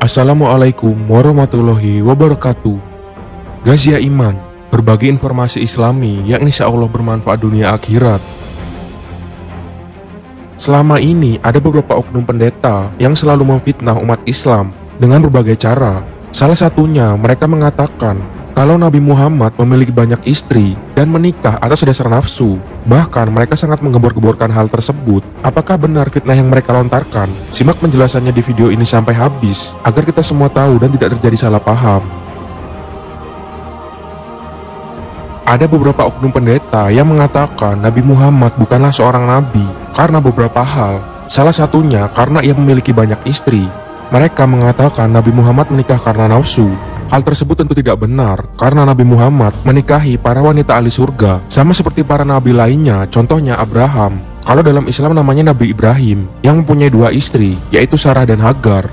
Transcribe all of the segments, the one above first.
Assalamualaikum warahmatullahi wabarakatuh. Gazia Iman, berbagi informasi islami yang insya Allah bermanfaat dunia akhirat. Selama ini ada beberapa oknum pendeta yang selalu memfitnah umat Islam dengan berbagai cara. Salah satunya mereka mengatakan kalau Nabi Muhammad memiliki banyak istri dan menikah atas dasar nafsu. Bahkan mereka sangat menggembor-gemborkan hal tersebut. Apakah benar fitnah yang mereka lontarkan? Simak penjelasannya di video ini sampai habis agar kita semua tahu dan tidak terjadi salah paham. Ada beberapa oknum pendeta yang mengatakan Nabi Muhammad bukanlah seorang nabi karena beberapa hal. Salah satunya karena ia memiliki banyak istri. Mereka mengatakan Nabi Muhammad menikah karena nafsu. Hal tersebut tentu tidak benar, karena Nabi Muhammad menikahi para wanita ahli surga, sama seperti para nabi lainnya, contohnya Abraham. Kalau dalam Islam namanya Nabi Ibrahim, yang mempunyai dua istri, yaitu Sarah dan Hagar.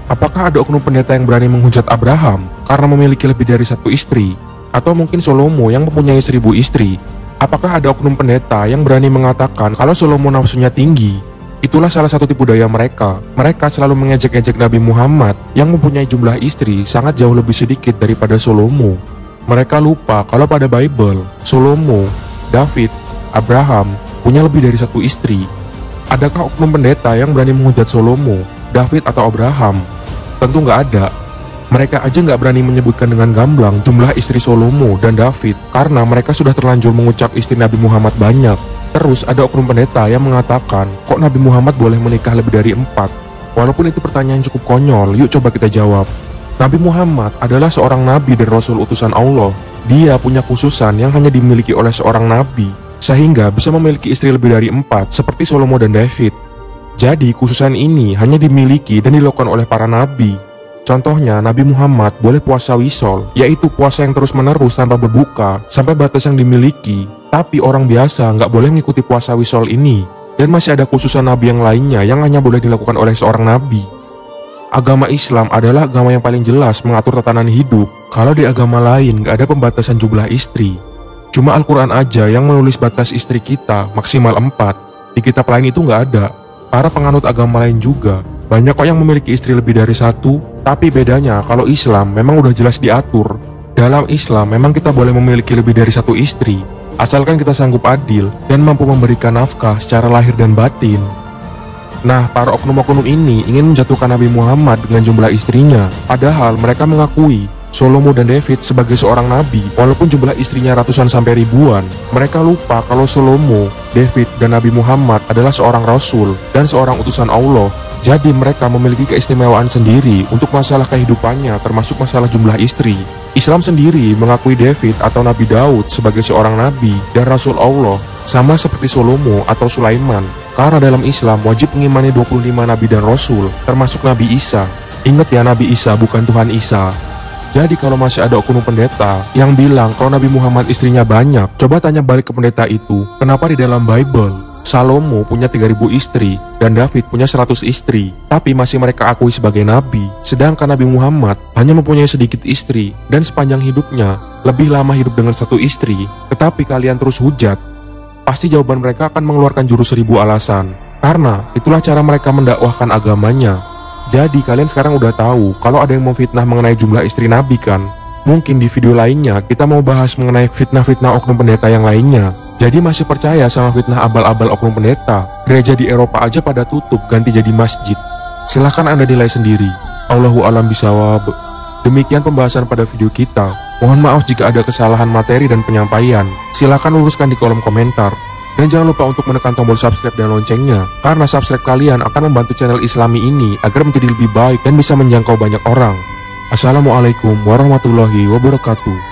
Apakah ada oknum pendeta yang berani menghujat Abraham karena memiliki lebih dari satu istri? Atau mungkin Salomo yang mempunyai 1000 istri? Apakah ada oknum pendeta yang berani mengatakan kalau Salomo nafsunya tinggi? Itulah salah satu tipu daya mereka. Mereka selalu mengejek-ejek Nabi Muhammad yang mempunyai jumlah istri sangat jauh lebih sedikit daripada Salomo. Mereka lupa kalau pada Bible, Salomo, David, Abraham punya lebih dari satu istri. Adakah oknum pendeta yang berani menghujat Salomo, David atau Abraham? Tentu nggak ada. Mereka aja nggak berani menyebutkan dengan gamblang jumlah istri Salomo dan David karena mereka sudah terlanjur mengucap istri Nabi Muhammad banyak. Terus ada oknum pendeta yang mengatakan kok Nabi Muhammad boleh menikah lebih dari 4? Walaupun itu pertanyaan cukup konyol, yuk coba kita jawab. Nabi Muhammad adalah seorang nabi dan rasul utusan Allah. Dia punya khususan yang hanya dimiliki oleh seorang nabi, sehingga bisa memiliki istri lebih dari 4 seperti Salomo dan David. Jadi khususan ini hanya dimiliki dan dilakukan oleh para nabi. Contohnya Nabi Muhammad boleh puasa wisol, yaitu puasa yang terus-menerus tanpa berbuka sampai batas yang dimiliki. Tapi orang biasa nggak boleh mengikuti puasa wisol ini. Dan masih ada khususan nabi yang lainnya yang hanya boleh dilakukan oleh seorang nabi. Agama Islam adalah agama yang paling jelas mengatur tatanan hidup. Kalau di agama lain nggak ada pembatasan jumlah istri. Cuma Al-Quran aja yang menulis batas istri kita maksimal 4. Di kitab lain itu nggak ada. Para penganut agama lain juga banyak kok yang memiliki istri lebih dari 1. Tapi bedanya kalau Islam memang udah jelas diatur. Dalam Islam memang kita boleh memiliki lebih dari 1 istri, asalkan kita sanggup adil dan mampu memberikan nafkah secara lahir dan batin. Nah, para oknum-oknum ini ingin menjatuhkan Nabi Muhammad dengan jumlah istrinya. Padahal mereka mengakui Salomo dan David sebagai seorang nabi, walaupun jumlah istrinya ratusan sampai ribuan. Mereka lupa kalau Salomo, David, dan Nabi Muhammad adalah seorang rasul dan seorang utusan Allah. Jadi mereka memiliki keistimewaan sendiri untuk masalah kehidupannya, termasuk masalah jumlah istri. Islam sendiri mengakui David atau Nabi Daud sebagai seorang nabi dan rasul Allah, sama seperti Salomo atau Sulaiman. Karena dalam Islam wajib mengimani 25 nabi dan rasul, termasuk Nabi Isa. Ingat ya, Nabi Isa bukan Tuhan Isa. Jadi kalau masih ada oknum pendeta yang bilang kalau Nabi Muhammad istrinya banyak, coba tanya balik ke pendeta itu, kenapa di dalam Bible Salomo punya 3000 istri dan David punya 100 istri, tapi masih mereka akui sebagai nabi. Sedangkan Nabi Muhammad hanya mempunyai sedikit istri dan sepanjang hidupnya lebih lama hidup dengan 1 istri, tetapi kalian terus hujat. Pasti jawaban mereka akan mengeluarkan jurus 1000 alasan, karena itulah cara mereka mendakwahkan agamanya. Jadi kalian sekarang udah tahu kalau ada yang mau fitnah mengenai jumlah istri nabi kan? Mungkin di video lainnya kita mau bahas mengenai fitnah-fitnah oknum pendeta yang lainnya. Jadi masih percaya sama fitnah abal-abal oknum pendeta? Gereja di Eropa aja pada tutup ganti jadi masjid. Silahkan Anda nilai sendiri. Allahu a'lam bishawab. Demikian pembahasan pada video kita. Mohon maaf jika ada kesalahan materi dan penyampaian. Silahkan luruskan di kolom komentar. Dan jangan lupa untuk menekan tombol subscribe dan loncengnya, karena subscribe kalian akan membantu channel Islami ini agar menjadi lebih baik dan bisa menjangkau banyak orang. Assalamualaikum warahmatullahi wabarakatuh.